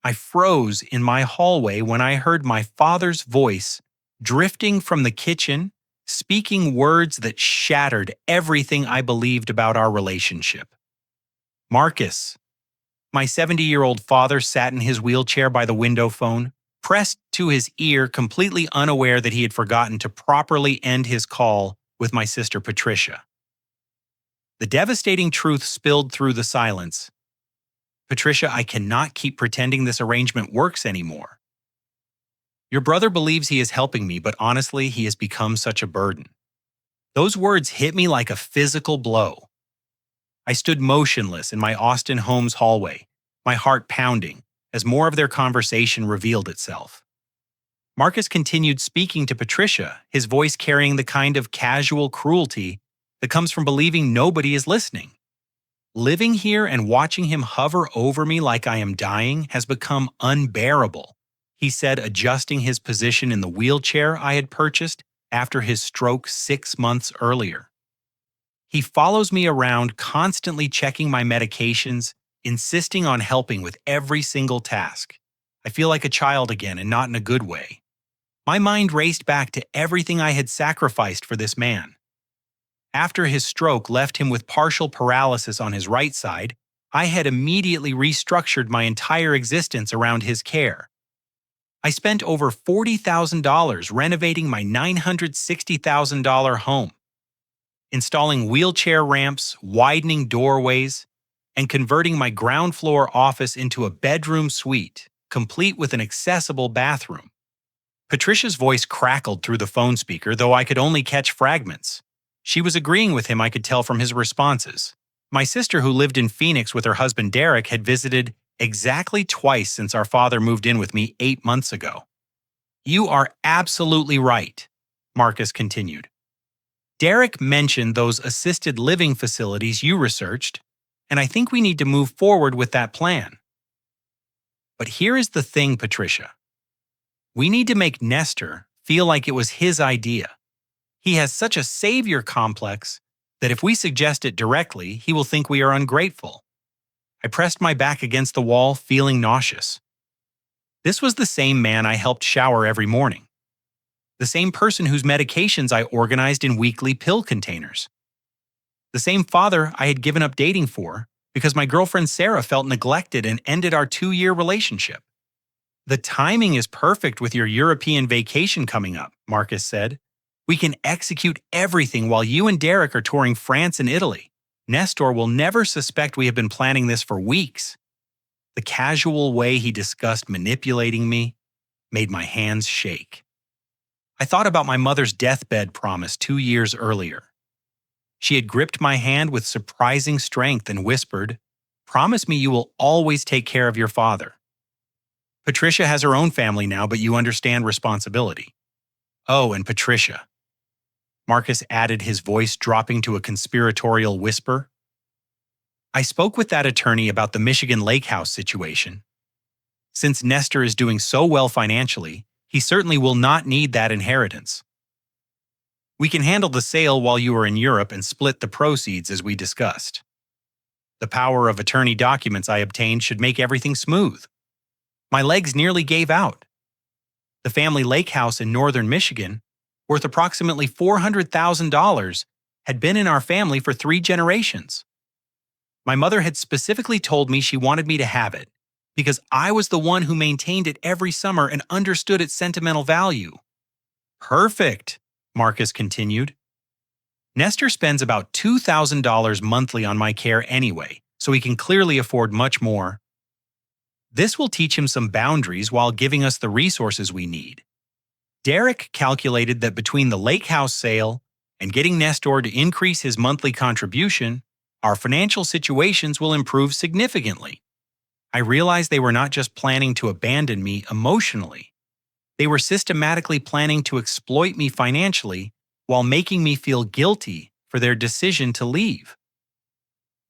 I froze in my hallway when I heard my father's voice drifting from the kitchen, speaking words that shattered everything I believed about our relationship. Marcus. My 70-year-old father sat in his wheelchair by the window phone, pressed to his ear, completely unaware that he had forgotten to properly end his call with my sister Patricia. The devastating truth spilled through the silence. Patricia, I cannot keep pretending this arrangement works anymore. Your brother believes he is helping me, but honestly, he has become such a burden. Those words hit me like a physical blow. I stood motionless in my Austin home's hallway, my heart pounding, as more of their conversation revealed itself. Marcus continued speaking to Patricia, his voice carrying the kind of casual cruelty that comes from believing nobody is listening. Living here and watching him hover over me like I am dying has become unbearable, he said, adjusting his position in the wheelchair I had purchased after his stroke 6 months earlier. He follows me around, constantly checking my medications, insisting on helping with every single task. I feel like a child again, and not in a good way. My mind raced back to everything I had sacrificed for this man. After his stroke left him with partial paralysis on his right side, I had immediately restructured my entire existence around his care. I spent over $40,000 renovating my $960,000 home, installing wheelchair ramps, widening doorways, and converting my ground floor office into a bedroom suite, complete with an accessible bathroom. Patricia's voice crackled through the phone speaker, though I could only catch fragments. She was agreeing with him, I could tell from his responses. My sister, who lived in Phoenix with her husband Derek, had visited exactly twice since our father moved in with me 8 months ago. You are absolutely right, Marcus continued. Derek mentioned those assisted living facilities you researched, and I think we need to move forward with that plan. But here is the thing, Patricia. We need to make Nestor feel like it was his idea. He has such a savior complex that if we suggest it directly, he will think we are ungrateful. I pressed my back against the wall, feeling nauseous. This was the same man I helped shower every morning. The same person whose medications I organized in weekly pill containers. The same father I had given up dating for because my girlfriend Sarah felt neglected and ended our 2-year relationship. The timing is perfect with your European vacation coming up, Marcus said. We can execute everything while you and Derek are touring France and Italy. Nestor will never suspect we have been planning this for weeks. The casual way he discussed manipulating me made my hands shake. I thought about my mother's deathbed promise 2 years earlier. She had gripped my hand with surprising strength and whispered, "Promise me you will always take care of your father." Patricia has her own family now, but you understand responsibility. Oh, and Patricia. Marcus added, his voice dropping to a conspiratorial whisper. I spoke with that attorney about the Michigan Lake House situation. Since Nestor is doing so well financially, he certainly will not need that inheritance. We can handle the sale while you are in Europe and split the proceeds as we discussed. The power of attorney documents I obtained should make everything smooth. My legs nearly gave out. The family lake house in northern Michigan, worth approximately $400,000, had been in our family for 3 generations. My mother had specifically told me she wanted me to have it because I was the one who maintained it every summer and understood its sentimental value. Perfect, Marcus continued. Nestor spends about $2,000 monthly on my care anyway, so he can clearly afford much more. This will teach him some boundaries while giving us the resources we need. Derek calculated that between the lake house sale and getting Nestor to increase his monthly contribution, our financial situations will improve significantly. I realized they were not just planning to abandon me emotionally. They were systematically planning to exploit me financially while making me feel guilty for their decision to leave.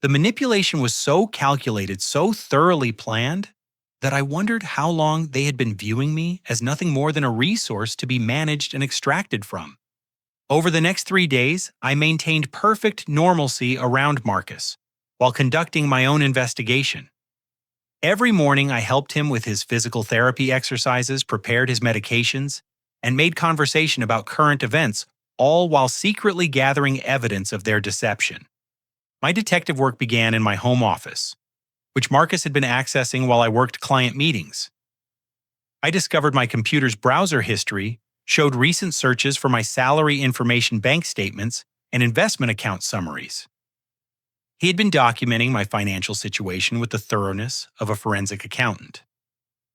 The manipulation was so calculated, so thoroughly planned, that I wondered how long they had been viewing me as nothing more than a resource to be managed and extracted from. Over the next 3 days, I maintained perfect normalcy around Marcus while conducting my own investigation. Every morning, I helped him with his physical therapy exercises, prepared his medications, and made conversation about current events, all while secretly gathering evidence of their deception. My detective work began in my home office, which Marcus had been accessing while I worked client meetings. I discovered my computer's browser history showed recent searches for my salary information bank statements and investment account summaries. He had been documenting my financial situation with the thoroughness of a forensic accountant.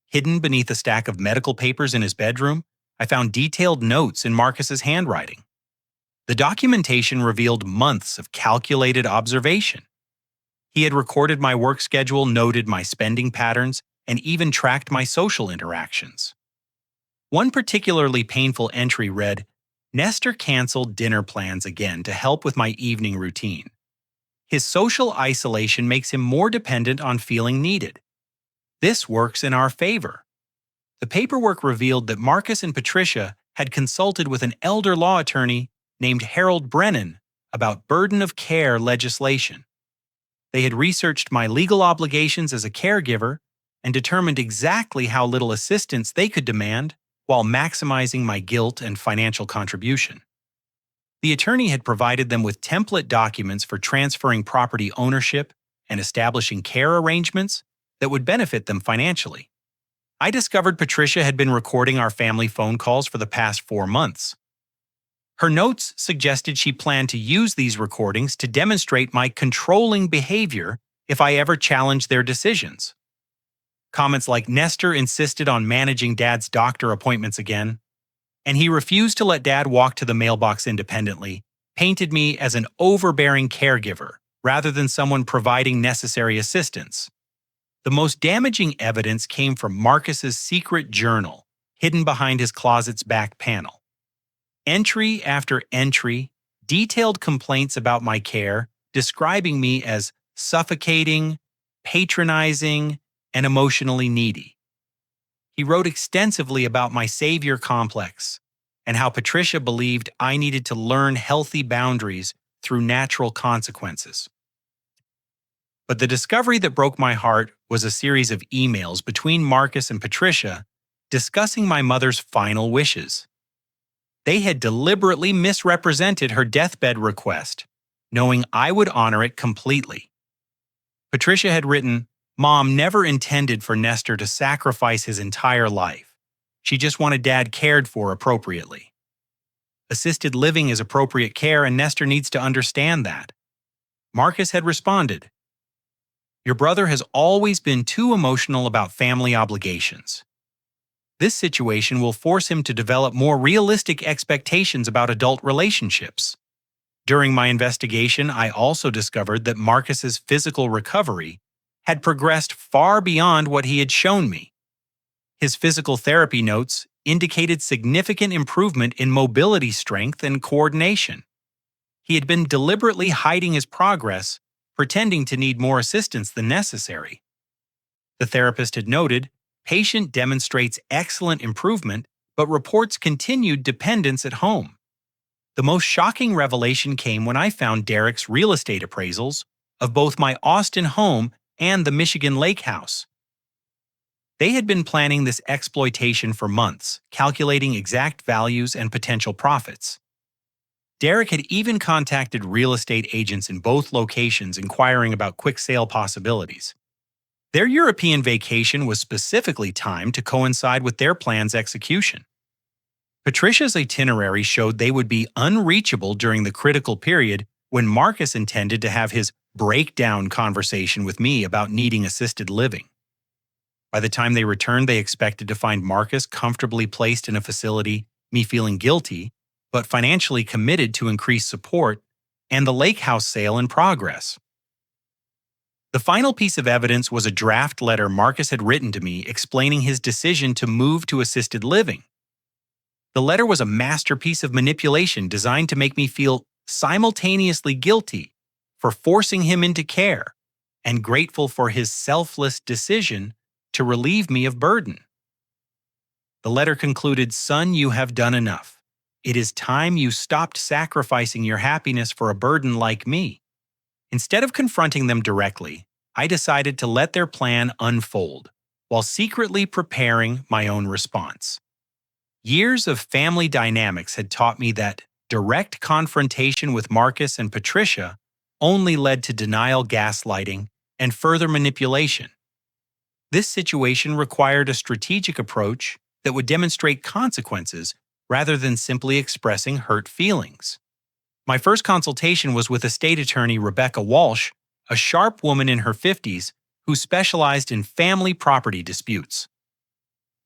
Hidden beneath a stack of medical papers in his bedroom, I found detailed notes in Marcus's handwriting. The documentation revealed months of calculated observation. He had recorded my work schedule, noted my spending patterns, and even tracked my social interactions. One particularly painful entry read, "Nestor canceled dinner plans again to help with my evening routine. His social isolation makes him more dependent on feeling needed. This works in our favor." The paperwork revealed that Marcus and Patricia had consulted with an elder law attorney named Harold Brennan about burden of care legislation. They had researched my legal obligations as a caregiver and determined exactly how little assistance they could demand while maximizing my guilt and financial contribution. The attorney had provided them with template documents for transferring property ownership and establishing care arrangements that would benefit them financially. I discovered Patricia had been recording our family phone calls for the past 4 months. Her notes suggested she planned to use these recordings to demonstrate my controlling behavior if I ever challenged their decisions. Comments like, "Nestor insisted on managing Dad's doctor appointments again," and "he refused to let Dad walk to the mailbox independently," painted me as an overbearing caregiver rather than someone providing necessary assistance. The most damaging evidence came from Marcus's secret journal, hidden behind his closet's back panel. Entry after entry, detailed complaints about my care, describing me as suffocating, patronizing, and emotionally needy. He wrote extensively about my savior complex and how Patricia believed I needed to learn healthy boundaries through natural consequences. But the discovery that broke my heart was a series of emails between Marcus and Patricia discussing my mother's final wishes. They had deliberately misrepresented her deathbed request, knowing I would honor it completely. Patricia had written, "Mom never intended for Nestor to sacrifice his entire life. She just wanted Dad cared for appropriately. Assisted living is appropriate care, and Nestor needs to understand that." Marcus had responded, "Your brother has always been too emotional about family obligations. This situation will force him to develop more realistic expectations about adult relationships." During my investigation, I also discovered that Marcus's physical recovery had progressed far beyond what he had shown me. His physical therapy notes indicated significant improvement in mobility strength and coordination. He had been deliberately hiding his progress, pretending to need more assistance than necessary. The therapist had noted, patient demonstrates excellent improvement, but reports continued dependence at home. The most shocking revelation came when I found Derek's real estate appraisals of both my Austin home and the Michigan Lake house. They had been planning this exploitation for months, calculating exact values and potential profits. Derek had even contacted real estate agents in both locations inquiring about quick sale possibilities. Their European vacation was specifically timed to coincide with their plan's execution. Patricia's itinerary showed they would be unreachable during the critical period when Marcus intended to have his breakdown conversation with me about needing assisted living. By the time they returned, they expected to find Marcus comfortably placed in a facility, me feeling guilty, but financially committed to increased support, and the lake house sale in progress. The final piece of evidence was a draft letter Marcus had written to me explaining his decision to move to assisted living. The letter was a masterpiece of manipulation designed to make me feel simultaneously guilty for forcing him into care and grateful for his selfless decision to relieve me of burden. The letter concluded, "Son, you have done enough. It is time you stopped sacrificing your happiness for a burden like me." Instead of confronting them directly, I decided to let their plan unfold while secretly preparing my own response. Years of family dynamics had taught me that direct confrontation with Marcus and Patricia only led to denial, gaslighting, and further manipulation. This situation required a strategic approach that would demonstrate consequences rather than simply expressing hurt feelings. My first consultation was with estate attorney Rebecca Walsh, a sharp woman in her 50s who specialized in family property disputes.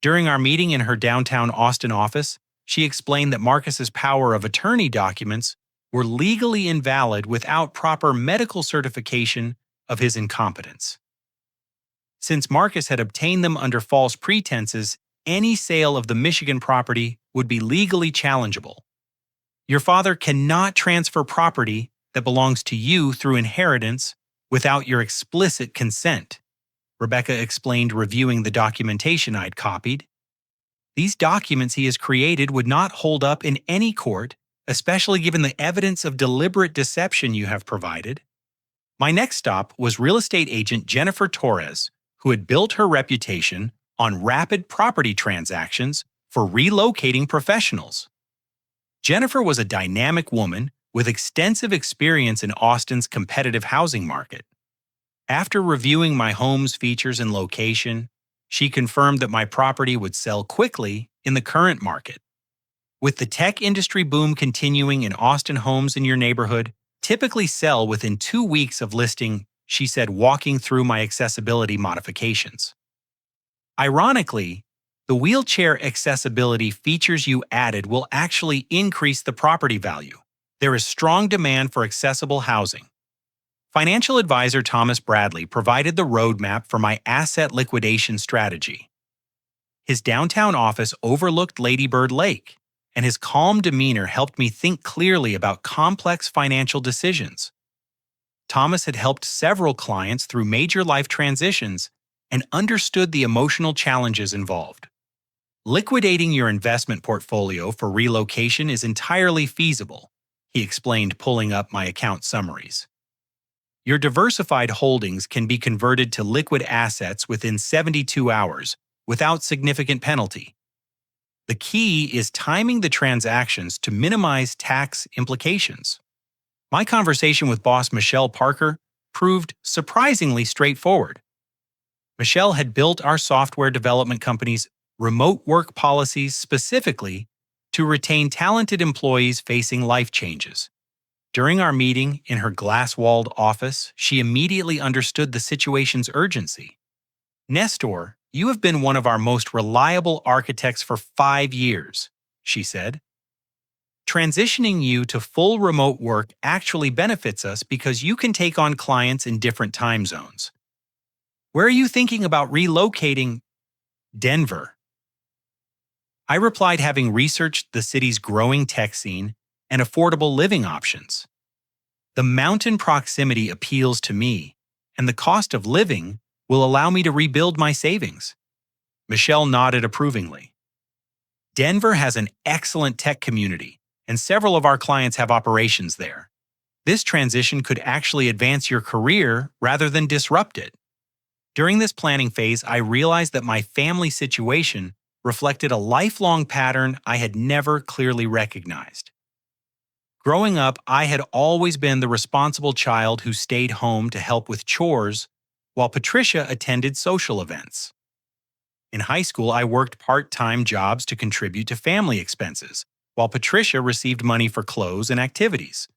During our meeting in her downtown Austin office, she explained that Marcus's power of attorney documents were legally invalid without proper medical certification of his incompetence. Since Marcus had obtained them under false pretenses, any sale of the Michigan property would be legally challengeable. Your father cannot transfer property that belongs to you through inheritance without your explicit consent, Rebecca explained, reviewing the documentation I'd copied. These documents he has created would not hold up in any court, especially given the evidence of deliberate deception you have provided. My next stop was real estate agent Jennifer Torres, who had built her reputation on rapid property transactions for relocating professionals. Jennifer was a dynamic woman with extensive experience in Austin's competitive housing market. After reviewing my home's features and location, she confirmed that my property would sell quickly in the current market. With the tech industry boom continuing in Austin, homes in your neighborhood typically sell within 2 weeks of listing, she said, walking through my accessibility modifications. Ironically, the wheelchair accessibility features you added will actually increase the property value. There is strong demand for accessible housing. Financial advisor Thomas Bradley provided the roadmap for my asset liquidation strategy. His downtown office overlooked Lady Bird Lake, and his calm demeanor helped me think clearly about complex financial decisions. Thomas had helped several clients through major life transitions and understood the emotional challenges involved. Liquidating your investment portfolio for relocation is entirely feasible, he explained, pulling up my account summaries. Your diversified holdings can be converted to liquid assets within 72 hours without significant penalty. The key is timing the transactions to minimize tax implications. My conversation with boss Michelle Parker proved surprisingly straightforward. Michelle had built our software development company's remote work policies specifically to retain talented employees facing life changes. During our meeting in her glass-walled office, she immediately understood the situation's urgency. Nestor, you have been one of our most reliable architects for 5 years, she said. Transitioning you to full remote work actually benefits us because you can take on clients in different time zones. Where are you thinking about relocating? Denver. I replied, having researched the city's growing tech scene and affordable living options. The mountain proximity appeals to me, and the cost of living will allow me to rebuild my savings. Michelle nodded approvingly. Denver has an excellent tech community, and several of our clients have operations there. This transition could actually advance your career rather than disrupt it. During this planning phase, I realized that my family situation reflected a lifelong pattern I had never clearly recognized. Growing up, I had always been the responsible child who stayed home to help with chores, while Patricia attended social events. In high school, I worked part-time jobs to contribute to family expenses, while Patricia received money for clothes and activities.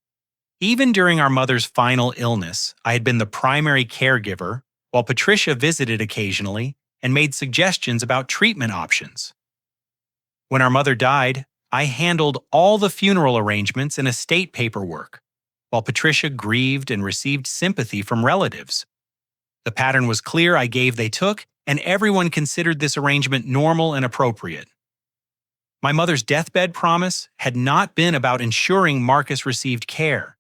Even during our mother's final illness, I had been the primary caregiver, while Patricia visited occasionally and made suggestions about treatment options. When our mother died, I handled all the funeral arrangements and estate paperwork, while Patricia grieved and received sympathy from relatives. The pattern was clear: I gave, they took, and everyone considered this arrangement normal and appropriate. My mother's deathbed promise had not been about ensuring Marcus received care.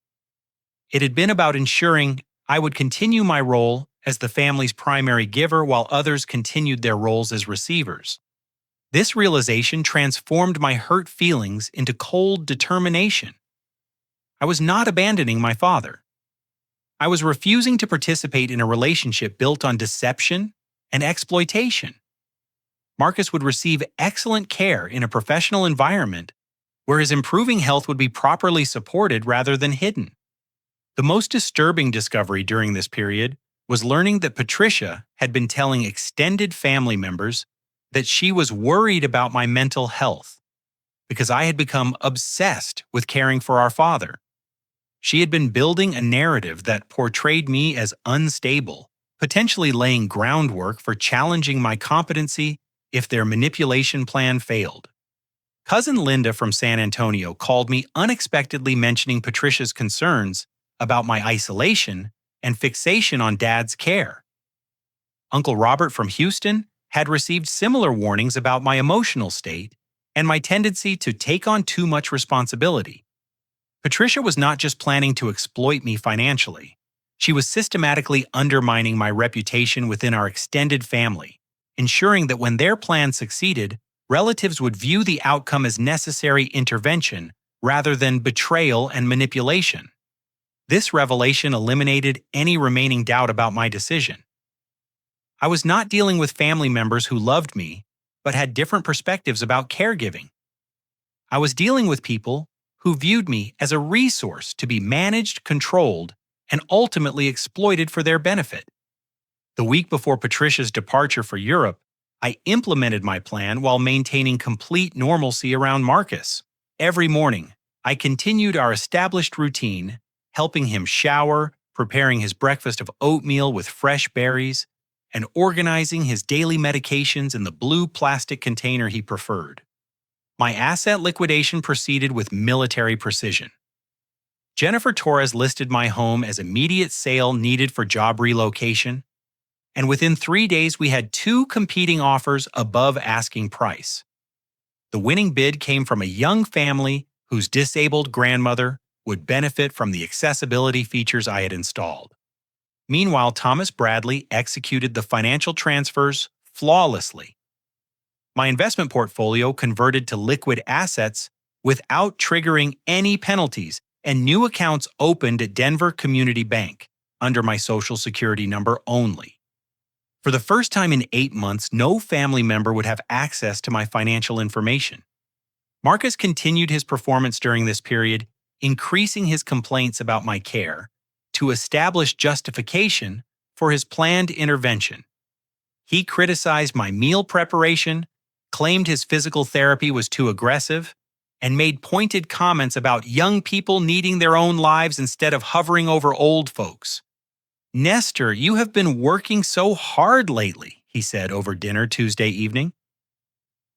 It had been about ensuring I would continue my role as the family's primary giver while others continued their roles as receivers. This realization transformed my hurt feelings into cold determination. I was not abandoning my father. I was refusing to participate in a relationship built on deception and exploitation. Marcus would receive excellent care in a professional environment where his improving health would be properly supported rather than hidden. The most disturbing discovery during this period was learning that Patricia had been telling extended family members that she was worried about my mental health because I had become obsessed with caring for our father. She had been building a narrative that portrayed me as unstable, potentially laying groundwork for challenging my competency if their manipulation plan failed. Cousin Linda from San Antonio called me unexpectedly, mentioning Patricia's concerns about my isolation and fixation on Dad's care. Uncle Robert from Houston had received similar warnings about my emotional state and my tendency to take on too much responsibility. Patricia was not just planning to exploit me financially. She was systematically undermining my reputation within our extended family, ensuring that when their plan succeeded, relatives would view the outcome as necessary intervention rather than betrayal and manipulation. This revelation eliminated any remaining doubt about my decision. I was not dealing with family members who loved me, but had different perspectives about caregiving. I was dealing with people who viewed me as a resource to be managed, controlled, and ultimately exploited for their benefit. The week before Patricia's departure for Europe, I implemented my plan while maintaining complete normalcy around Marcus. Every morning, I continued our established routine, helping him shower, preparing his breakfast of oatmeal with fresh berries, and organizing his daily medications in the blue plastic container he preferred. My asset liquidation proceeded with military precision. Jennifer Torres listed my home as immediate sale needed for job relocation, and within 3 days we had 2 competing offers above asking price. The winning bid came from a young family whose disabled grandmother would benefit from the accessibility features I had installed. Meanwhile, Thomas Bradley executed the financial transfers flawlessly. My investment portfolio converted to liquid assets without triggering any penalties, and new accounts opened at Denver Community Bank under my Social Security number only. For the first time in 8 months, no family member would have access to my financial information. Marcus continued his performance during this period, increasing his complaints about my care to establish justification for his planned intervention. He criticized my meal preparation, claimed his physical therapy was too aggressive, and made pointed comments about young people needing their own lives instead of hovering over old folks. "Nestor, you have been working so hard lately," he said over dinner Tuesday evening.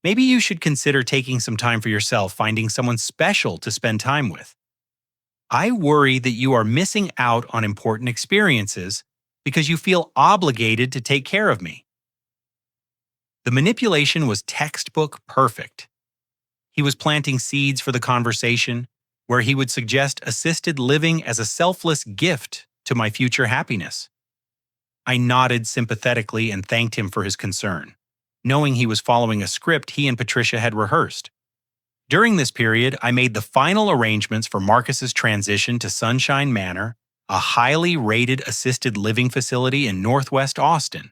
"Maybe you should consider taking some time for yourself, finding someone special to spend time with. I worry that you are missing out on important experiences because you feel obligated to take care of me." The manipulation was textbook perfect. He was planting seeds for the conversation where he would suggest assisted living as a selfless gift to my future happiness. I nodded sympathetically and thanked him for his concern, knowing he was following a script he and Patricia had rehearsed. During this period, I made the final arrangements for Marcus's transition to Sunshine Manor, a highly rated assisted living facility in Northwest Austin.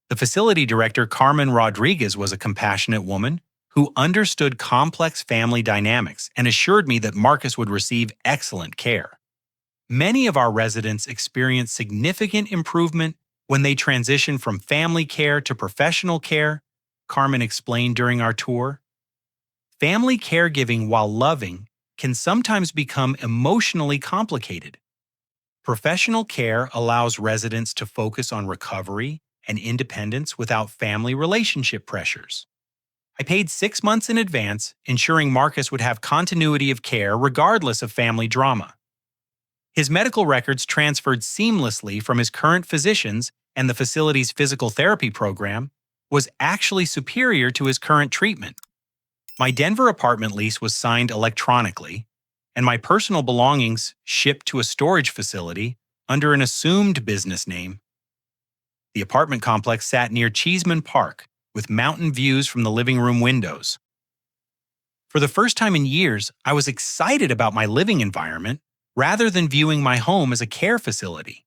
The facility director, Carmen Rodriguez, was a compassionate woman who understood complex family dynamics and assured me that Marcus would receive excellent care. Many of our residents experienced significant improvement when they transitioned from family care to professional care, Carmen explained during our tour. Family caregiving, while loving, can sometimes become emotionally complicated. Professional care allows residents to focus on recovery and independence without family relationship pressures. I paid 6 months in advance, ensuring Marcus would have continuity of care regardless of family drama. His medical records transferred seamlessly from his current physicians, and the facility's physical therapy program was actually superior to his current treatment. My Denver apartment lease was signed electronically, and my personal belongings shipped to a storage facility under an assumed business name. The apartment complex sat near Cheeseman Park, with mountain views from the living room windows. For the first time in years, I was excited about my living environment, rather than viewing my home as a care facility.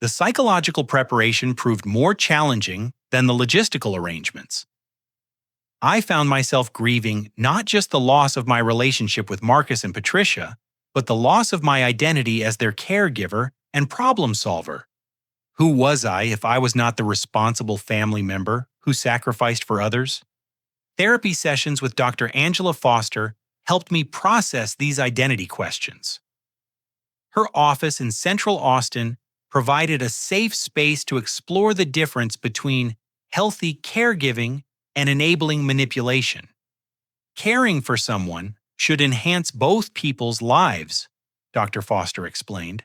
The psychological preparation proved more challenging than the logistical arrangements. I found myself grieving not just the loss of my relationship with Marcus and Patricia, but the loss of my identity as their caregiver and problem solver. Who was I if I was not the responsible family member who sacrificed for others? Therapy sessions with Dr. Angela Foster helped me process these identity questions. Her office in Central Austin provided a safe space to explore the difference between healthy caregiving and enabling manipulation. Caring for someone should enhance both people's lives, Dr. Foster explained.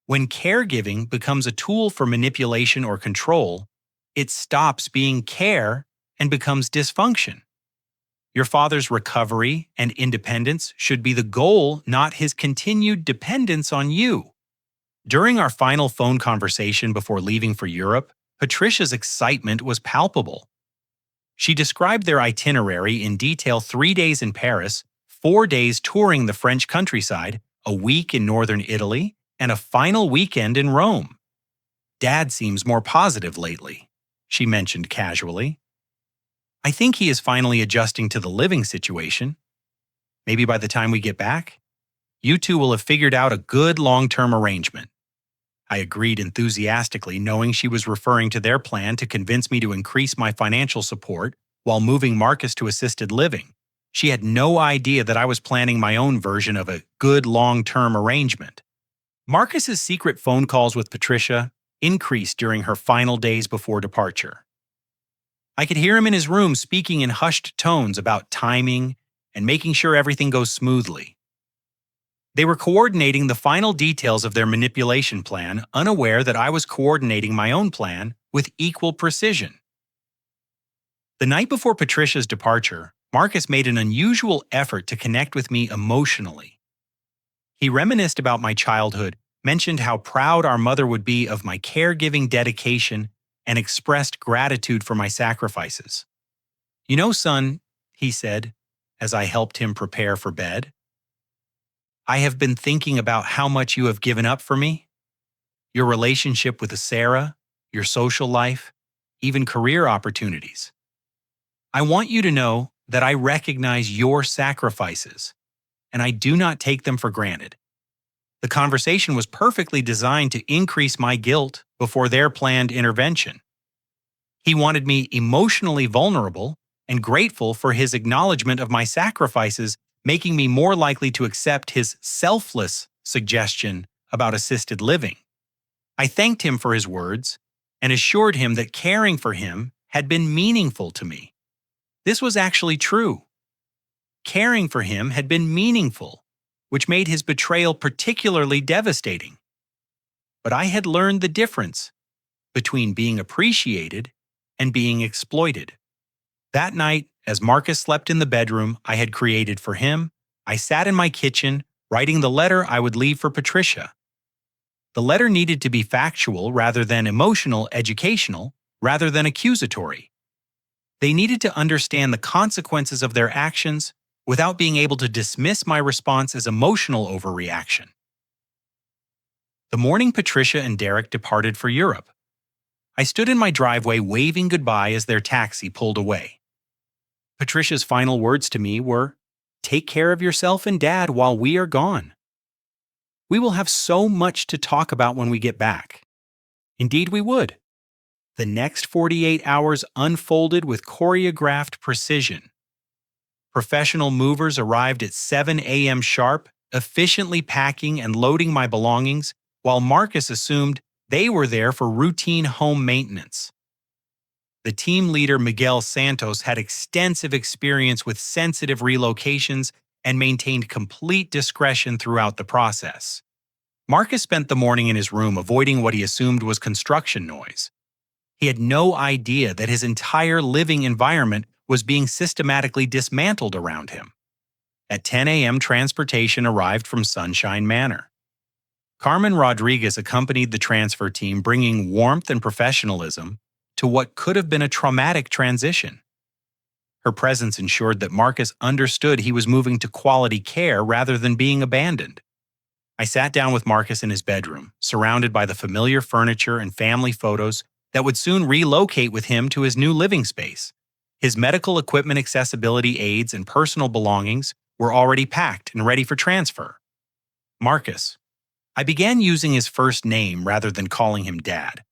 When caregiving becomes a tool for manipulation or control, it stops being care and becomes dysfunction. Your father's recovery and independence should be the goal, not his continued dependence on you. During our final phone conversation before leaving for Europe, Patricia's excitement was palpable. She described their itinerary in detail: 3 days in Paris, 4 days touring the French countryside, a week in northern Italy, and a final weekend in Rome. Dad seems more positive lately, she mentioned casually. I think he is finally adjusting to the living situation. Maybe by the time we get back, you two will have figured out a good long-term arrangement. I agreed enthusiastically, knowing she was referring to their plan to convince me to increase my financial support while moving Marcus to assisted living. She had no idea that I was planning my own version of a good long-term arrangement. Marcus's secret phone calls with Patricia increased during her final days before departure. I could hear him in his room speaking in hushed tones about timing and making sure everything goes smoothly. They were coordinating the final details of their manipulation plan, unaware that I was coordinating my own plan with equal precision. The night before Patricia's departure, Marcus made an unusual effort to connect with me emotionally. He reminisced about my childhood, mentioned how proud our mother would be of my caregiving dedication, and expressed gratitude for my sacrifices. "You know, son," he said, as I helped him prepare for bed, "I have been thinking about how much you have given up for me. Your relationship with Sarah, your social life, even career opportunities. I want you to know that I recognize your sacrifices, and I do not take them for granted." The conversation was perfectly designed to increase my guilt before their planned intervention. He wanted me emotionally vulnerable and grateful for his acknowledgement of my sacrifices, making me more likely to accept his selfless suggestion about assisted living. I thanked him for his words and assured him that caring for him had been meaningful to me. This was actually true. Caring for him had been meaningful, which made his betrayal particularly devastating. But I had learned the difference between being appreciated and being exploited. That night, as Marcus slept in the bedroom I had created for him, I sat in my kitchen writing the letter I would leave for Patricia. The letter needed to be factual rather than emotional, educational rather than accusatory. They needed to understand the consequences of their actions without being able to dismiss my response as emotional overreaction. The morning Patricia and Derek departed for Europe, I stood in my driveway waving goodbye as their taxi pulled away. Patricia's final words to me were, "Take care of yourself and Dad while we are gone. We will have so much to talk about when we get back." Indeed we would. The next 48 hours unfolded with choreographed precision. Professional movers arrived at 7 a.m. sharp, efficiently packing and loading my belongings, while Marcus assumed they were there for routine home maintenance. The team leader, Miguel Santos, had extensive experience with sensitive relocations and maintained complete discretion throughout the process. Marcus spent the morning in his room avoiding what he assumed was construction noise. He had no idea that his entire living environment was being systematically dismantled around him. At 10 a.m., transportation arrived from Sunshine Manor. Carmen Rodriguez accompanied the transfer team, bringing warmth and professionalism to what could have been a traumatic transition. Her presence ensured that Marcus understood he was moving to quality care rather than being abandoned. I sat down with Marcus in his bedroom, surrounded by the familiar furniture and family photos that would soon relocate with him to his new living space. His medical equipment accessibility aids and personal belongings were already packed and ready for transfer. Marcus. I began using his first name rather than calling him Dad.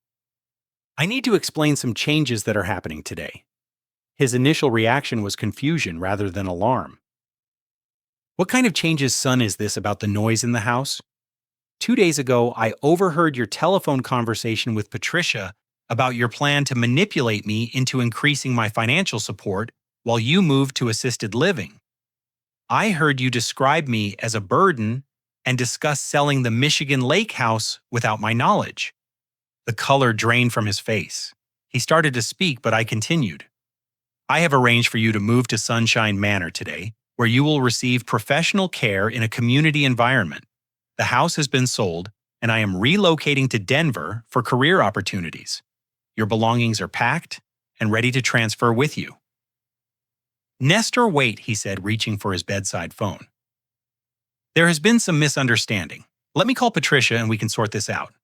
I need to explain some changes that are happening today. His initial reaction was confusion rather than alarm. What kind of changes, son, is this about the noise in the house? 2 days ago, I overheard your telephone conversation with Patricia about your plan to manipulate me into increasing my financial support while you moved to assisted living. I heard you describe me as a burden and discuss selling the Michigan Lake house without my knowledge. The color drained from his face. He started to speak, but I continued. I have arranged for you to move to Sunshine Manor today, where you will receive professional care in a community environment. The house has been sold, and I am relocating to Denver for career opportunities. Your belongings are packed and ready to transfer with you. Nestor, wait, he said, reaching for his bedside phone. There has been some misunderstanding. Let me call Patricia and we can sort this out.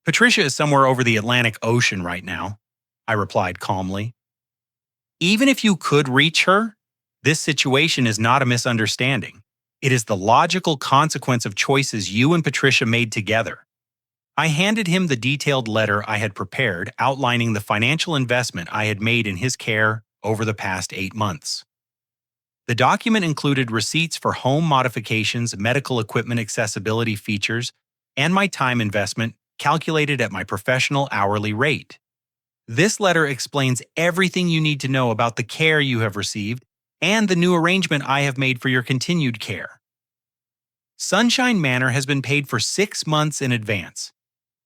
Patricia is somewhere over the Atlantic Ocean right now, I replied calmly. Even if you could reach her, this situation is not a misunderstanding. It is the logical consequence of choices you and Patricia made together. I handed him the detailed letter I had prepared outlining the financial investment I had made in his care over the past 8 months. The document included receipts for home modifications, medical equipment accessibility features, and my time investment calculated at my professional hourly rate. This letter explains everything you need to know about the care you have received and the new arrangement I have made for your continued care. Sunshine Manor has been paid for 6 months in advance,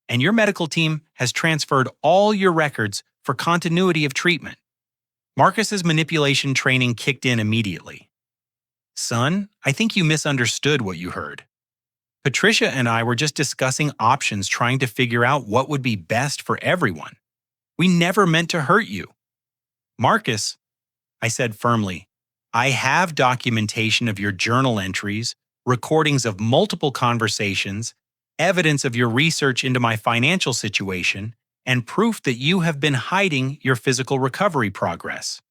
and your medical team has transferred all your records for continuity of treatment. Marcus's manipulation training kicked in immediately. Son, I think you misunderstood what you heard. Patricia and I were just discussing options, trying to figure out what would be best for everyone. We never meant to hurt you. Marcus, I said firmly, I have documentation of your journal entries, recordings of multiple conversations, evidence of your research into my financial situation, and proof that you have been hiding your physical recovery progress.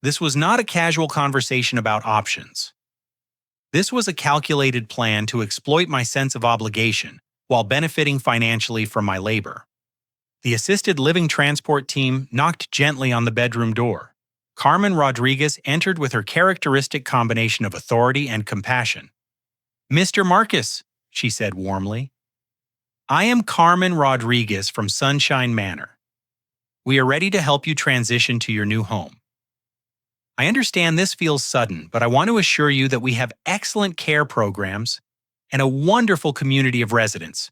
This was not a casual conversation about options. This was a calculated plan to exploit my sense of obligation while benefiting financially from my labor. The assisted living transport team knocked gently on the bedroom door. Carmen Rodriguez entered with her characteristic combination of authority and compassion. Mr. Marcus, she said warmly. I am Carmen Rodriguez from Sunshine Manor. We are ready to help you transition to your new home. I understand this feels sudden, but I want to assure you that we have excellent care programs and a wonderful community of residents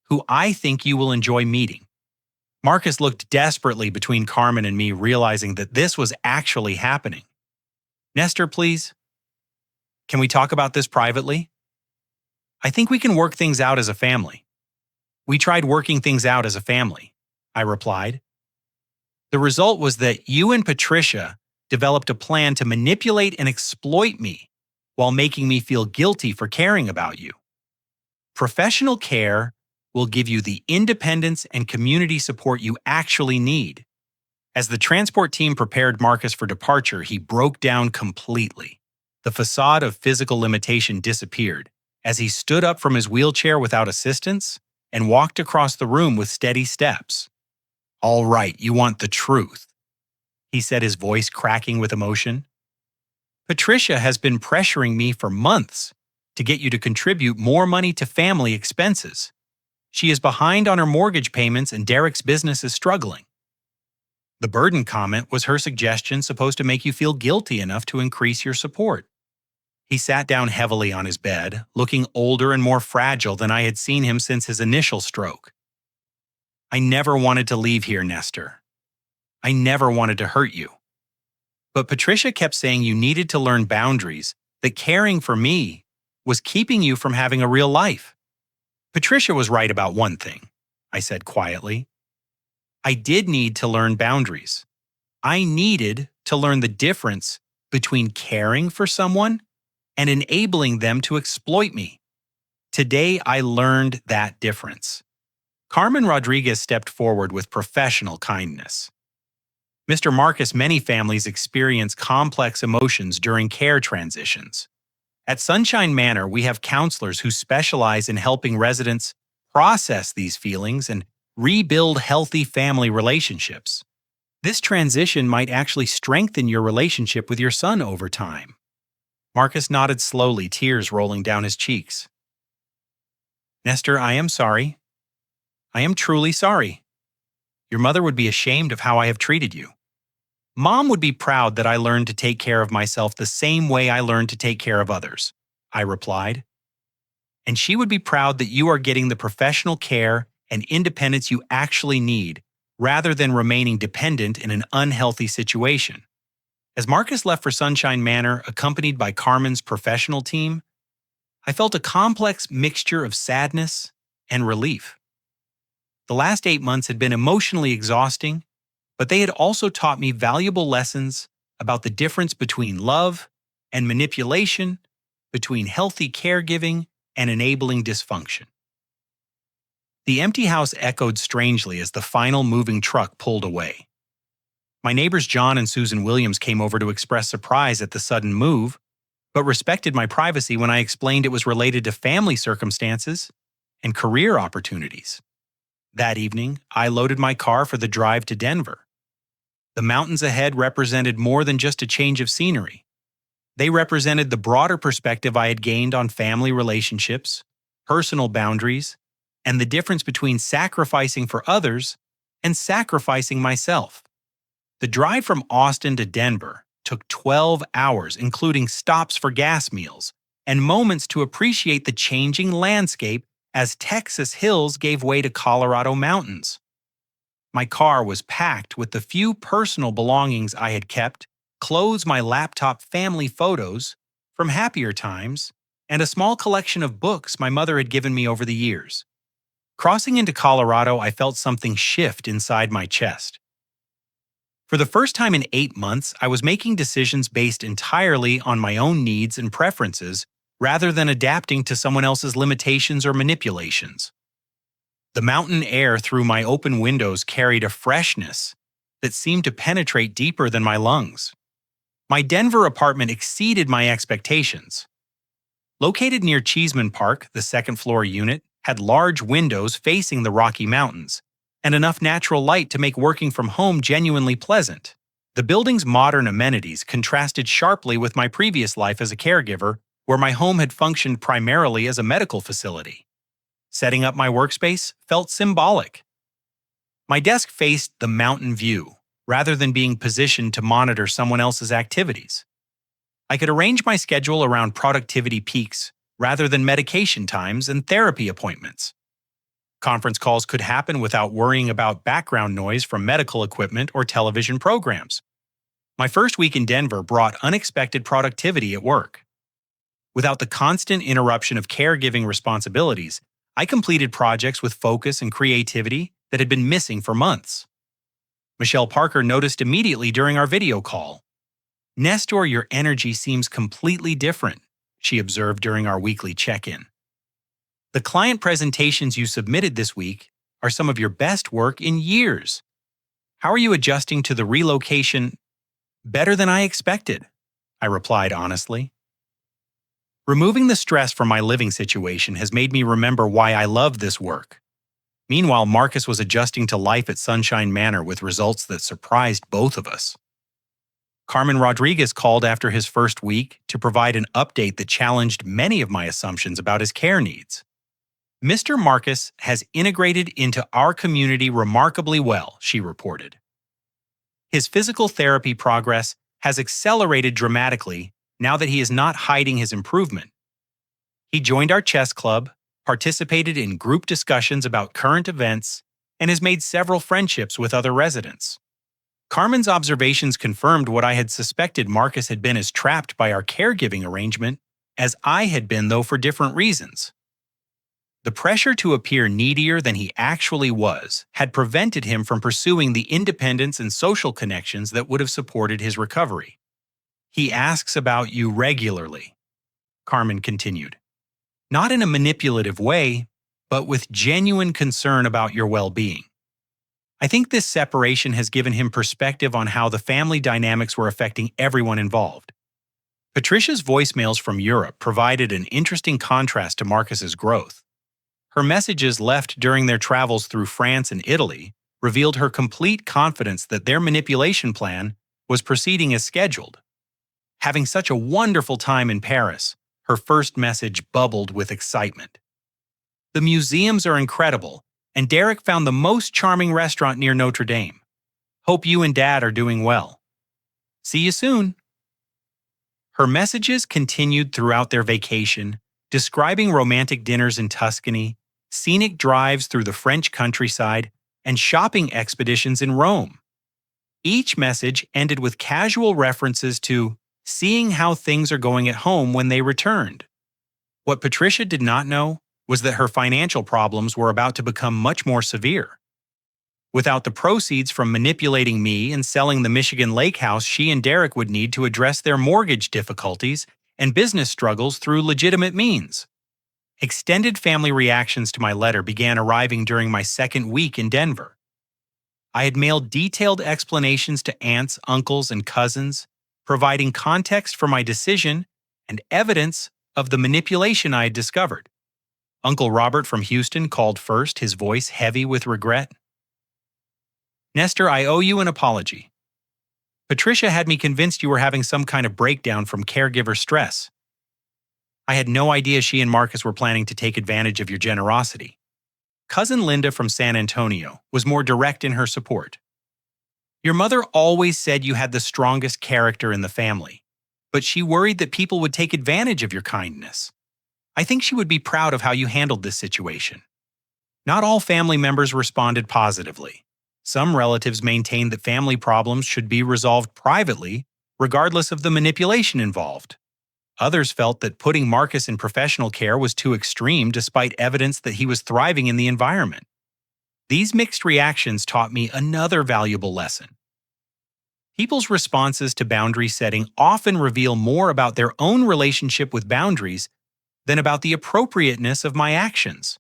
who I think you will enjoy meeting. Marcus looked desperately between Carmen and me, realizing that this was actually happening. Nestor, please. Can we talk about this privately? I think we can work things out as a family. We tried working things out as a family, I replied. The result was that you and Patricia developed a plan to manipulate and exploit me while making me feel guilty for caring about you. Professional care will give you the independence and community support you actually need. As the transport team prepared Marcus for departure, he broke down completely. The facade of physical limitation disappeared as he stood up from his wheelchair without assistance and walked across the room with steady steps. All right, you want the truth, he said, his voice cracking with emotion. Patricia has been pressuring me for months to get you to contribute more money to family expenses. She is behind on her mortgage payments and Derek's business is struggling. The burden comment was her suggestion supposed to make you feel guilty enough to increase your support. He sat down heavily on his bed, looking older and more fragile than I had seen him since his initial stroke. I never wanted to leave here, Nestor. I never wanted to hurt you. But Patricia kept saying you needed to learn boundaries, that caring for me was keeping you from having a real life. Patricia was right about one thing, I said quietly. I did need to learn boundaries. I needed to learn the difference between caring for someone and enabling them to exploit me. Today, I learned that difference. Carmen Rodriguez stepped forward with professional kindness. Mr. Marcus, many families experience complex emotions during care transitions. At Sunshine Manor, we have counselors who specialize in helping residents process these feelings and rebuild healthy family relationships. This transition might actually strengthen your relationship with your son over time. Marcus nodded slowly, tears rolling down his cheeks. Nestor, I am sorry. I am truly sorry. Your mother would be ashamed of how I have treated you. Mom would be proud that I learned to take care of myself the same way I learned to take care of others, I replied. And she would be proud that you are getting the professional care and independence you actually need, rather than remaining dependent in an unhealthy situation. As Marcus left for Sunshine Manor, accompanied by Carmen's professional team, I felt a complex mixture of sadness and relief. The last 8 months had been emotionally exhausting, but they had also taught me valuable lessons about the difference between love and manipulation, between healthy caregiving and enabling dysfunction. The empty house echoed strangely as the final moving truck pulled away. My neighbors John and Susan Williams came over to express surprise at the sudden move, but respected my privacy when I explained it was related to family circumstances and career opportunities. That evening, I loaded my car for the drive to Denver. The mountains ahead represented more than just a change of scenery. They represented the broader perspective I had gained on family relationships, personal boundaries, and the difference between sacrificing for others and sacrificing myself. The drive from Austin to Denver took 12 hours, including stops for gas meals and moments to appreciate the changing landscape as Texas hills gave way to Colorado mountains. My car was packed with the few personal belongings I had kept, clothes, my laptop, family photos from happier times, and a small collection of books my mother had given me over the years. Crossing into Colorado, I felt something shift inside my chest. For the first time in 8 months, I was making decisions based entirely on my own needs and preferences rather than adapting to someone else's limitations or manipulations. The mountain air through my open windows carried a freshness that seemed to penetrate deeper than my lungs. My Denver apartment exceeded my expectations. Located near Cheeseman Park, the second-floor unit had large windows facing the Rocky Mountains and enough natural light to make working from home genuinely pleasant. The building's modern amenities contrasted sharply with my previous life as a caregiver, where my home had functioned primarily as a medical facility. Setting up my workspace felt symbolic. My desk faced the mountain view, rather than being positioned to monitor someone else's activities. I could arrange my schedule around productivity peaks rather than medication times and therapy appointments. Conference calls could happen without worrying about background noise from medical equipment or television programs. My first week in Denver brought unexpected productivity at work. Without the constant interruption of caregiving responsibilities, I completed projects with focus and creativity that had been missing for months. Michelle Parker noticed immediately during our video call. "Nestor, your energy seems completely different," she observed during our weekly check-in. "The client presentations you submitted this week are some of your best work in years. How are you adjusting to the relocation?" "Better than I expected," I replied honestly. Removing the stress from my living situation has made me remember why I love this work. Meanwhile, Marcus was adjusting to life at Sunshine Manor with results that surprised both of us. Carmen Rodriguez called after his first week to provide an update that challenged many of my assumptions about his care needs. "Mr. Marcus has integrated into our community remarkably well," she reported. "His physical therapy progress has accelerated dramatically now that he is not hiding his improvement. He joined our chess club, participated in group discussions about current events, and has made several friendships with other residents." Carmen's observations confirmed what I had suspected. Marcus had been as trapped by our caregiving arrangement as I had been, though for different reasons. The pressure to appear needier than he actually was had prevented him from pursuing the independence and social connections that would have supported his recovery. "He asks about you regularly," Carmen continued. not in a manipulative way, but with genuine concern about your well-being. I think this separation has given him perspective on how the family dynamics were affecting everyone involved. Patricia's voicemails from Europe provided an interesting contrast to Marcus's growth. Her messages left during their travels through France and Italy revealed her complete confidence that their manipulation plan was proceeding as scheduled. Having such a wonderful time in Paris, her first message bubbled with excitement. The museums are incredible, and Derek found the most charming restaurant near Notre Dame. Hope you and Dad are doing well. See you soon. Her messages continued throughout their vacation, describing romantic dinners in Tuscany, scenic drives through the French countryside, and shopping expeditions in Rome. Each message ended with casual references to seeing how things are going at home when they returned. What Patricia did not know was that her financial problems were about to become much more severe. Without the proceeds from manipulating me and selling the Michigan lake house, she and Derek would need to address their mortgage difficulties and business struggles through legitimate means. Extended family reactions to my letter began arriving during my second week in Denver. I had mailed detailed explanations to aunts, uncles, and cousins, providing context for my decision and evidence of the manipulation I had discovered. Uncle Robert from Houston called first, his voice heavy with regret. Nestor, I owe you an apology. Patricia had me convinced you were having some kind of breakdown from caregiver stress. I had no idea she and Marcus were planning to take advantage of your generosity. Cousin Linda from San Antonio was more direct in her support. Your mother always said you had the strongest character in the family, but she worried that people would take advantage of your kindness. I think she would be proud of how you handled this situation. Not all family members responded positively. Some relatives maintained that family problems should be resolved privately, regardless of the manipulation involved. Others felt that putting Marcus in professional care was too extreme despite evidence that he was thriving in the environment. These mixed reactions taught me another valuable lesson. People's responses to boundary setting often reveal more about their own relationship with boundaries than about the appropriateness of my actions.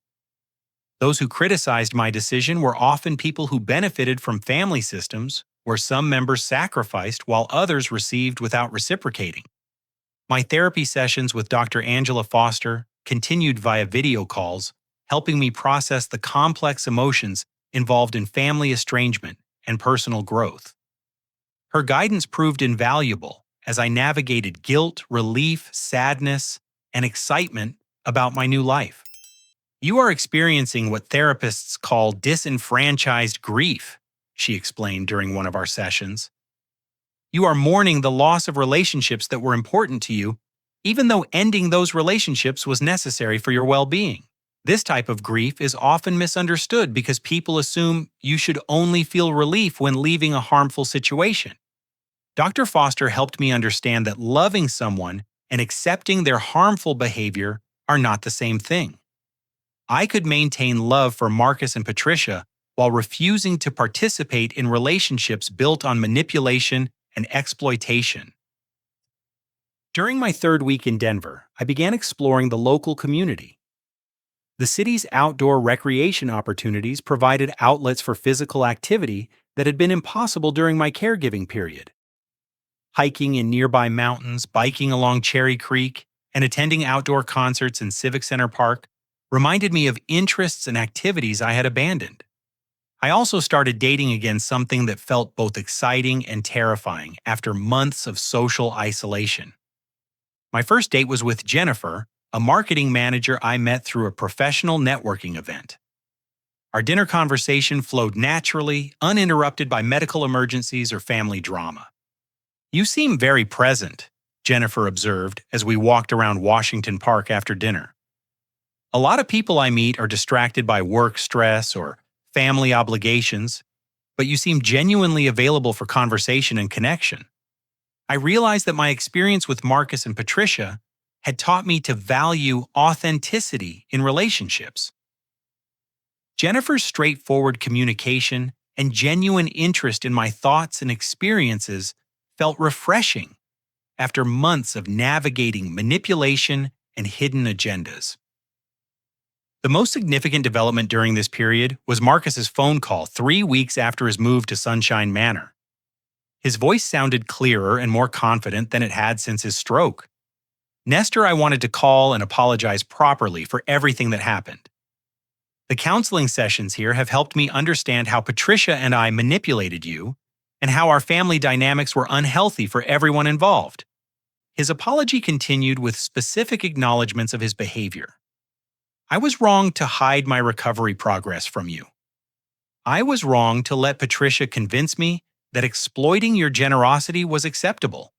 Those who criticized my decision were often people who benefited from family systems where some members sacrificed while others received without reciprocating. My therapy sessions with Dr. Angela Foster continued via video calls, helping me process the complex emotions involved in family estrangement and personal growth. Her guidance proved invaluable as I navigated guilt, relief, sadness, and excitement about my new life. You are experiencing what therapists call disenfranchised grief, she explained during one of our sessions. You are mourning the loss of relationships that were important to you, even though ending those relationships was necessary for your well-being. This type of grief is often misunderstood because people assume you should only feel relief when leaving a harmful situation. Dr. Foster helped me understand that loving someone and accepting their harmful behavior are not the same thing. I could maintain love for Marcus and Patricia while refusing to participate in relationships built on manipulation and exploitation. During my third week in Denver, I began exploring the local community. The city's outdoor recreation opportunities provided outlets for physical activity that had been impossible during my caregiving period. Hiking in nearby mountains, biking along Cherry Creek, and attending outdoor concerts in Civic Center Park reminded me of interests and activities I had abandoned. I also started dating again, something that felt both exciting and terrifying after months of social isolation. My first date was with Jennifer, a marketing manager I met through a professional networking event. Our dinner conversation flowed naturally, uninterrupted by medical emergencies or family drama. You seem very present, Jennifer observed as we walked around Washington Park after dinner. A lot of people I meet are distracted by work stress or family obligations, but you seem genuinely available for conversation and connection. I realized that my experience with Marcus and Patricia had taught me to value authenticity in relationships. Jennifer's straightforward communication and genuine interest in my thoughts and experiences felt refreshing after months of navigating manipulation and hidden agendas. The most significant development during this period was Marcus's phone call 3 weeks after his move to Sunshine Manor. His voice sounded clearer and more confident than it had since his stroke. Nestor, I wanted to call and apologize properly for everything that happened. The counseling sessions here have helped me understand how Patricia and I manipulated you and how our family dynamics were unhealthy for everyone involved. His apology continued with specific acknowledgments of his behavior. I was wrong to hide my recovery progress from you. I was wrong to let Patricia convince me that exploiting your generosity was acceptable.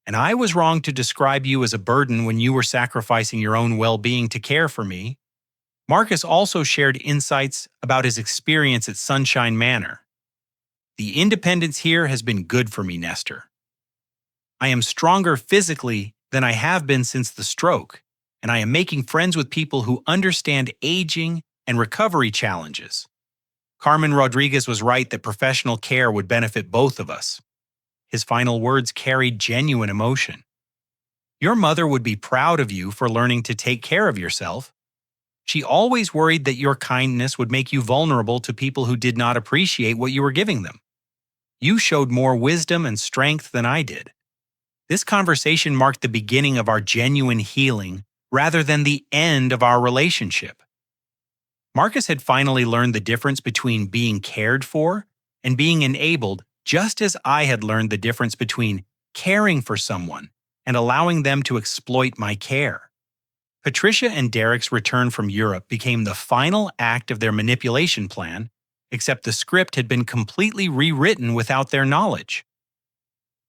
And I was wrong to describe you as a burden when you were sacrificing your own well-being to care for me. Marcus also shared insights about his experience at Sunshine Manor. The independence here has been good for me, Nestor. I am stronger physically than I have been since the stroke, and I am making friends with people who understand aging and recovery challenges. Carmen Rodriguez was right that professional care would benefit both of us. His final words carried genuine emotion. Your mother would be proud of you for learning to take care of yourself. She always worried that your kindness would make you vulnerable to people who did not appreciate what you were giving them. You showed more wisdom and strength than I did. This conversation marked the beginning of our genuine healing rather than the end of our relationship. Marcus had finally learned the difference between being cared for and being enabled, just as I had learned the difference between caring for someone and allowing them to exploit my care. Patricia and Derek's return from Europe became the final act of their manipulation plan, except the script had been completely rewritten without their knowledge.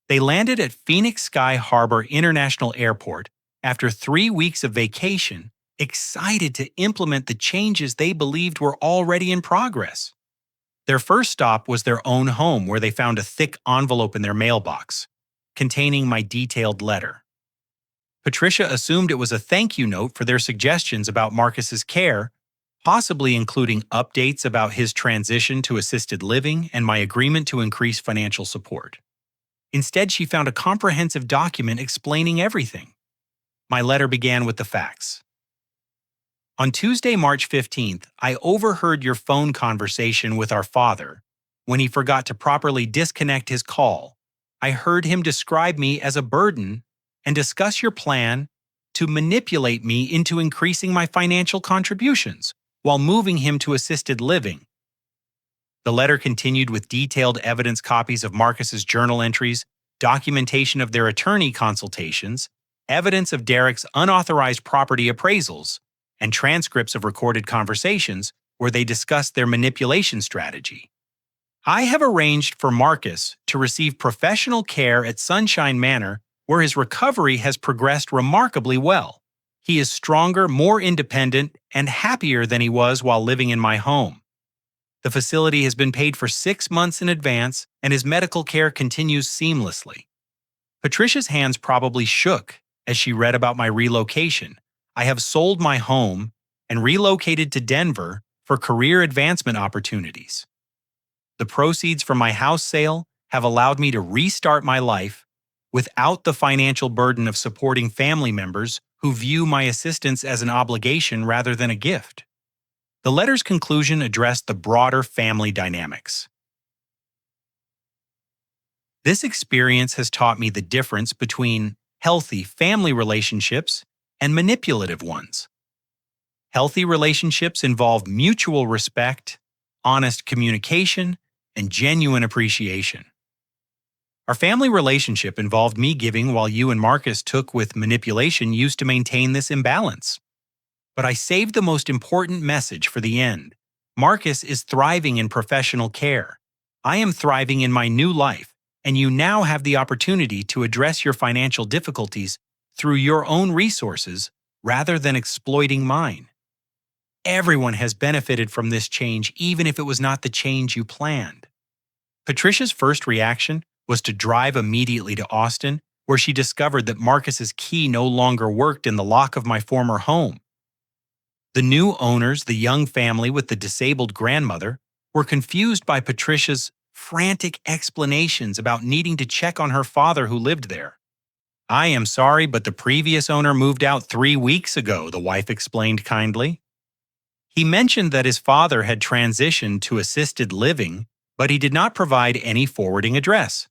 They landed at Phoenix Sky Harbor International Airport after 3 weeks of vacation, excited to implement the changes they believed were already in progress. Their first stop was their own home, where they found a thick envelope in their mailbox, containing my detailed letter. Patricia assumed it was a thank you note for their suggestions about Marcus's care, possibly including updates about his transition to assisted living and my agreement to increase financial support. Instead, she found a comprehensive document explaining everything. My letter began with the facts. On Tuesday, March 15th, I overheard your phone conversation with our father. When he forgot to properly disconnect his call, I heard him describe me as a burden and discuss your plan to manipulate me into increasing my financial contributions while moving him to assisted living. The letter continued with detailed evidence copies of Marcus's journal entries, documentation of their attorney consultations, evidence of Derek's unauthorized property appraisals, and transcripts of recorded conversations where they discussed their manipulation strategy. I have arranged for Marcus to receive professional care at Sunshine Manor, where his recovery has progressed remarkably well. He is stronger, more independent, and happier than he was while living in my home. The facility has been paid for 6 months in advance, and his medical care continues seamlessly. Patricia's hands probably shook as she read about my relocation. I have sold my home and relocated to Denver for career advancement opportunities. The proceeds from my house sale have allowed me to restart my life without the financial burden of supporting family members who view my assistance as an obligation rather than a gift. The letter's conclusion addressed the broader family dynamics. This experience has taught me the difference between healthy family relationships and manipulative ones. Healthy relationships involve mutual respect, honest communication, and genuine appreciation. Our family relationship involved me giving while you and Marcus took with manipulation used to maintain this imbalance. But I saved the most important message for the end. Marcus is thriving in professional care. I am thriving in my new life, and you now have the opportunity to address your financial difficulties through your own resources rather than exploiting mine. Everyone has benefited from this change, even if it was not the change you planned. Patricia's first reaction was to drive immediately to Austin, where she discovered that Marcus's key no longer worked in the lock of my former home. The new owners, the young family with the disabled grandmother, were confused by Patricia's frantic explanations about needing to check on her father who lived there. I am sorry, but the previous owner moved out 3 weeks ago, the wife explained kindly. He mentioned that his father had transitioned to assisted living, but he did not provide any forwarding address.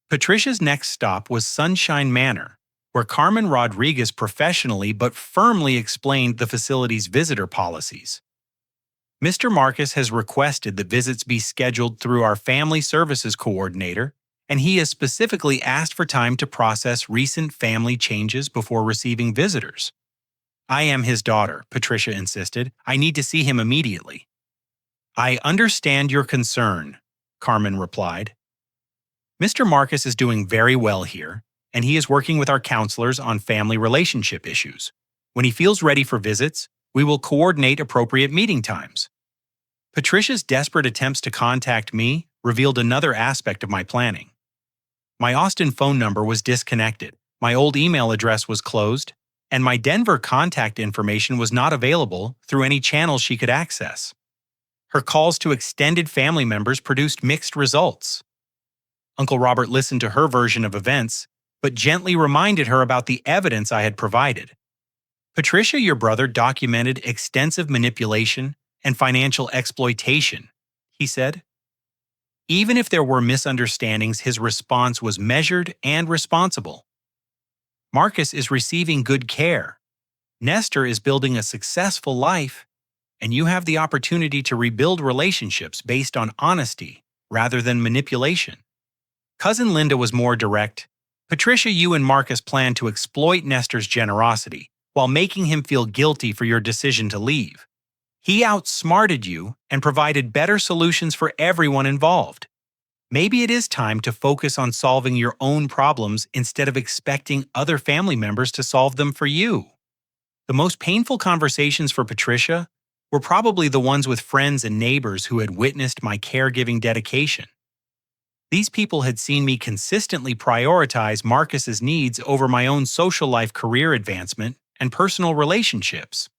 Patricia's next stop was Sunshine Manor, where Carmen Rodriguez professionally but firmly explained the facility's visitor policies. Mr. Marcus has requested that visits be scheduled through our family services coordinator, and he has specifically asked for time to process recent family changes before receiving visitors. I am his daughter, Patricia insisted. I need to see him immediately. I understand your concern, Carmen replied. Mr. Marcus is doing very well here, and he is working with our counselors on family relationship issues. When he feels ready for visits, we will coordinate appropriate meeting times. Patricia's desperate attempts to contact me revealed another aspect of my planning. My Austin phone number was disconnected, my old email address was closed, and my Denver contact information was not available through any channels she could access. Her calls to extended family members produced mixed results. Uncle Robert listened to her version of events, but gently reminded her about the evidence I had provided. Patricia, your brother, documented extensive manipulation and financial exploitation, he said. Even if there were misunderstandings, his response was measured and responsible. Marcus is receiving good care. Nestor is building a successful life, and you have the opportunity to rebuild relationships based on honesty rather than manipulation. Cousin Linda was more direct. Patricia, you and Marcus plan to exploit Nestor's generosity while making him feel guilty for your decision to leave. He outsmarted you and provided better solutions for everyone involved. Maybe it is time to focus on solving your own problems instead of expecting other family members to solve them for you. The most painful conversations for Patricia were probably the ones with friends and neighbors who had witnessed my caregiving dedication. These people had seen me consistently prioritize Marcus's needs over my own social life, career advancement, and personal relationships.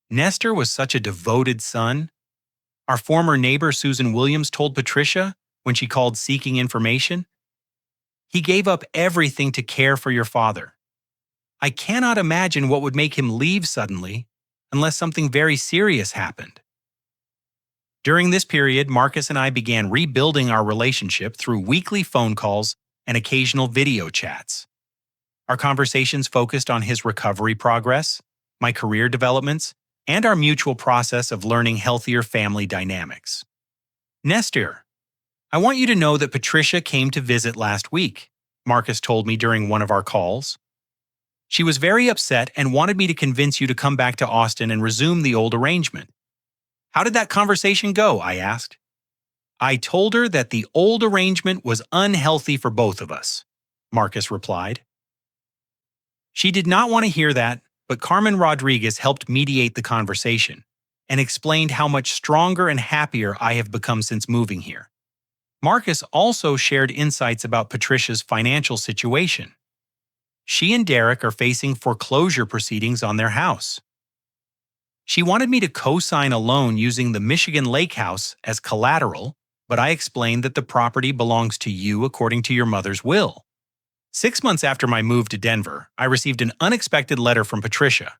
Nestor was such a devoted son. Our former neighbor Susan Williams told Patricia when she called seeking information, he gave up everything to care for your father. I cannot imagine what would make him leave suddenly unless something very serious happened. During this period, Marcus and I began rebuilding our relationship through weekly phone calls and occasional video chats. Our conversations focused on his recovery progress, my career developments, and our mutual process of learning healthier family dynamics. Nestor, I want you to know that Patricia came to visit last week, Marcus told me during one of our calls. She was very upset and wanted me to convince you to come back to Austin and resume the old arrangement. How did that conversation go? I asked. I told her that the old arrangement was unhealthy for both of us, Marcus replied. She did not want to hear that, but Carmen Rodriguez helped mediate the conversation and explained how much stronger and happier I have become since moving here. Marcus also shared insights about Patricia's financial situation. She and Derek are facing foreclosure proceedings on their house. She wanted me to co-sign a loan using the Michigan Lake House as collateral, but I explained that the property belongs to you according to your mother's will. 6 months after my move to Denver, I received an unexpected letter from Patricia.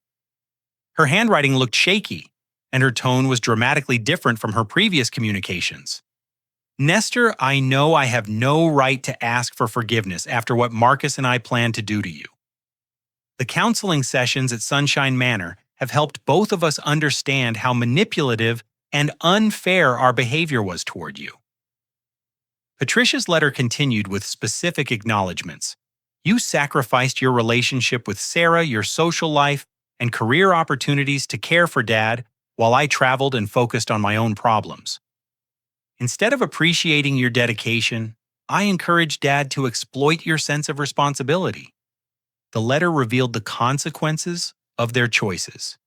Her handwriting looked shaky, and her tone was dramatically different from her previous communications. Nestor, I know I have no right to ask for forgiveness after what Marcus and I plan to do to you. The counseling sessions at Sunshine Manor have helped both of us understand how manipulative and unfair our behavior was toward you. Patricia's letter continued with specific acknowledgments. You sacrificed your relationship with Sarah, your social life, and career opportunities to care for Dad while I traveled and focused on my own problems. Instead of appreciating your dedication, I encouraged Dad to exploit your sense of responsibility. The letter revealed the consequences of their choices.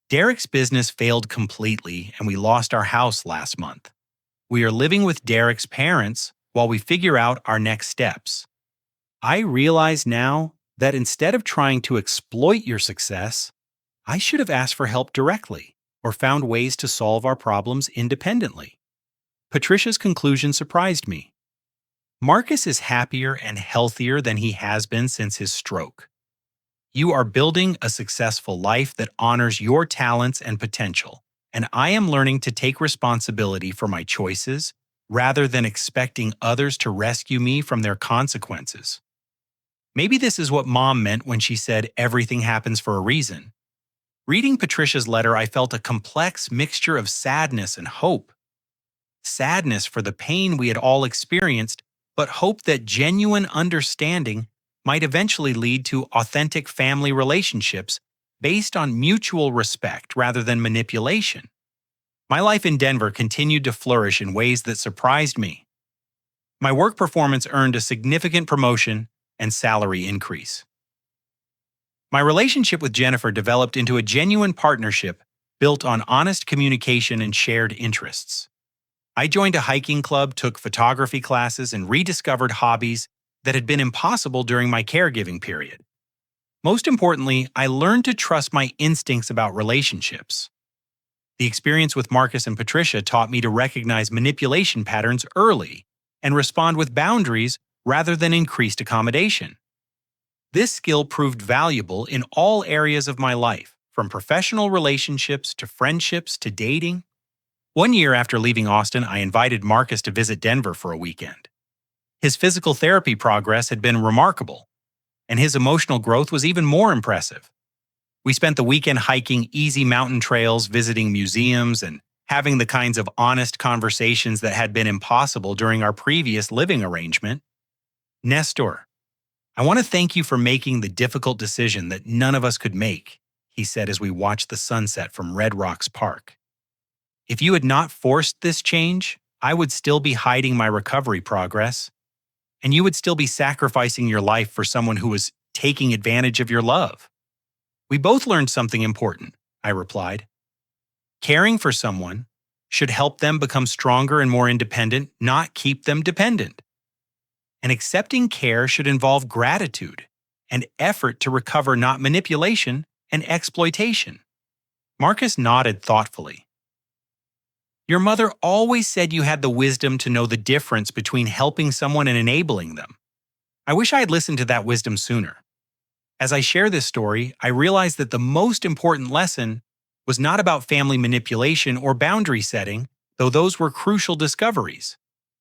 Derek's business failed completely, and we lost our house last month. We are living with Derek's parents while we figure out our next steps. I realize now that instead of trying to exploit your success, I should have asked for help directly or found ways to solve our problems independently. Patricia's conclusion surprised me. Marcus is happier and healthier than he has been since his stroke. You are building a successful life that honors your talents and potential, and I am learning to take responsibility for my choices rather than expecting others to rescue me from their consequences. Maybe this is what Mom meant when she said everything happens for a reason. Reading Patricia's letter, I felt a complex mixture of sadness and hope. Sadness for the pain we had all experienced, but hope that genuine understanding might eventually lead to authentic family relationships based on mutual respect rather than manipulation. My life in Denver continued to flourish in ways that surprised me. My work performance earned a significant promotion and salary increase. My relationship with Jennifer developed into a genuine partnership built on honest communication and shared interests. I joined a hiking club, took photography classes, and rediscovered hobbies that had been impossible during my caregiving period. Most importantly, I learned to trust my instincts about relationships. The experience with Marcus and Patricia taught me to recognize manipulation patterns early and respond with boundaries rather than increased accommodation. This skill proved valuable in all areas of my life, from professional relationships to friendships to dating. One year after leaving Austin, I invited Marcus to visit Denver for a weekend. His physical therapy progress had been remarkable, and his emotional growth was even more impressive. We spent the weekend hiking easy mountain trails, visiting museums, and having the kinds of honest conversations that had been impossible during our previous living arrangement. "Nestor, I want to thank you for making the difficult decision that none of us could make," he said as we watched the sunset from Red Rocks Park. "If you had not forced this change, I would still be hiding my recovery progress, and you would still be sacrificing your life for someone who was taking advantage of your love." "We both learned something important," I replied. "Caring for someone should help them become stronger and more independent, not keep them dependent. And accepting care should involve gratitude and effort to recover, not manipulation and exploitation." Marcus nodded thoughtfully. "Your mother always said you had the wisdom to know the difference between helping someone and enabling them. I wish I had listened to that wisdom sooner." As I share this story, I realize that the most important lesson was not about family manipulation or boundary setting, though those were crucial discoveries.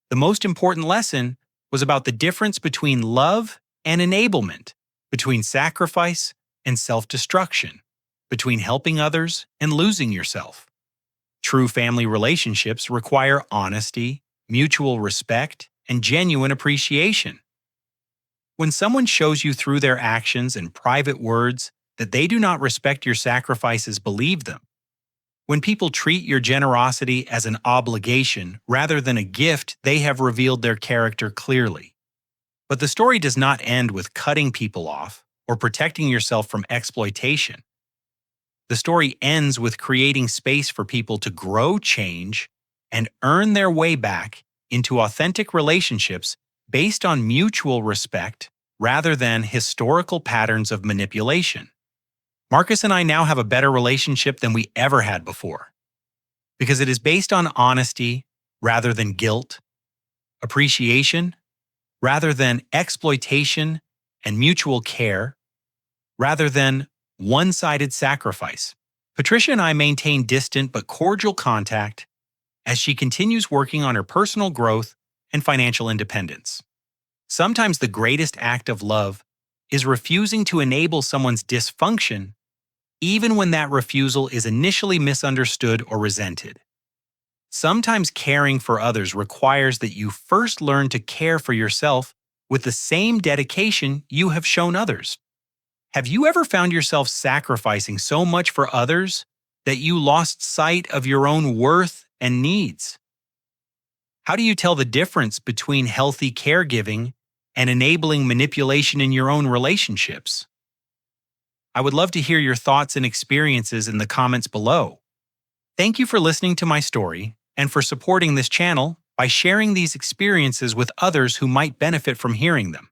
The most important lesson was about the difference between love and enablement, between sacrifice and self-destruction, between helping others and losing yourself. True family relationships require honesty, mutual respect, and genuine appreciation. When someone shows you through their actions and private words that they do not respect your sacrifices, believe them. When people treat your generosity as an obligation rather than a gift, they have revealed their character clearly. But the story does not end with cutting people off or protecting yourself from exploitation. The story ends with creating space for people to grow, change, and earn their way back into authentic relationships based on mutual respect rather than historical patterns of manipulation. Marcus and I now have a better relationship than we ever had before, because it is based on honesty rather than guilt, appreciation rather than exploitation, and mutual care rather than one-sided sacrifice. Patricia and I maintain distant but cordial contact as she continues working on her personal growth and financial independence. Sometimes the greatest act of love is refusing to enable someone's dysfunction, even when that refusal is initially misunderstood or resented. Sometimes caring for others requires that you first learn to care for yourself with the same dedication you have shown others. Have you ever found yourself sacrificing so much for others that you lost sight of your own worth and needs? How do you tell the difference between healthy caregiving and enabling manipulation in your own relationships? I would love to hear your thoughts and experiences in the comments below. Thank you for listening to my story and for supporting this channel by sharing these experiences with others who might benefit from hearing them.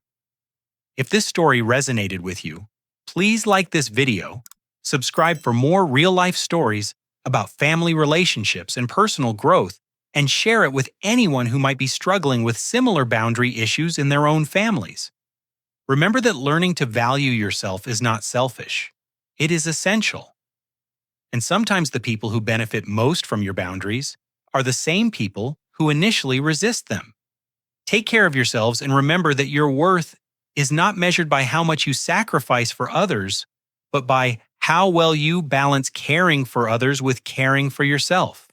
If this story resonated with you, please like this video, subscribe for more real-life stories about family relationships and personal growth, and share it with anyone who might be struggling with similar boundary issues in their own families. Remember that learning to value yourself is not selfish. It is essential. And sometimes the people who benefit most from your boundaries are the same people who initially resist them. Take care of yourselves and remember that your worth is not measured by how much you sacrifice for others, but by how well you balance caring for others with caring for yourself.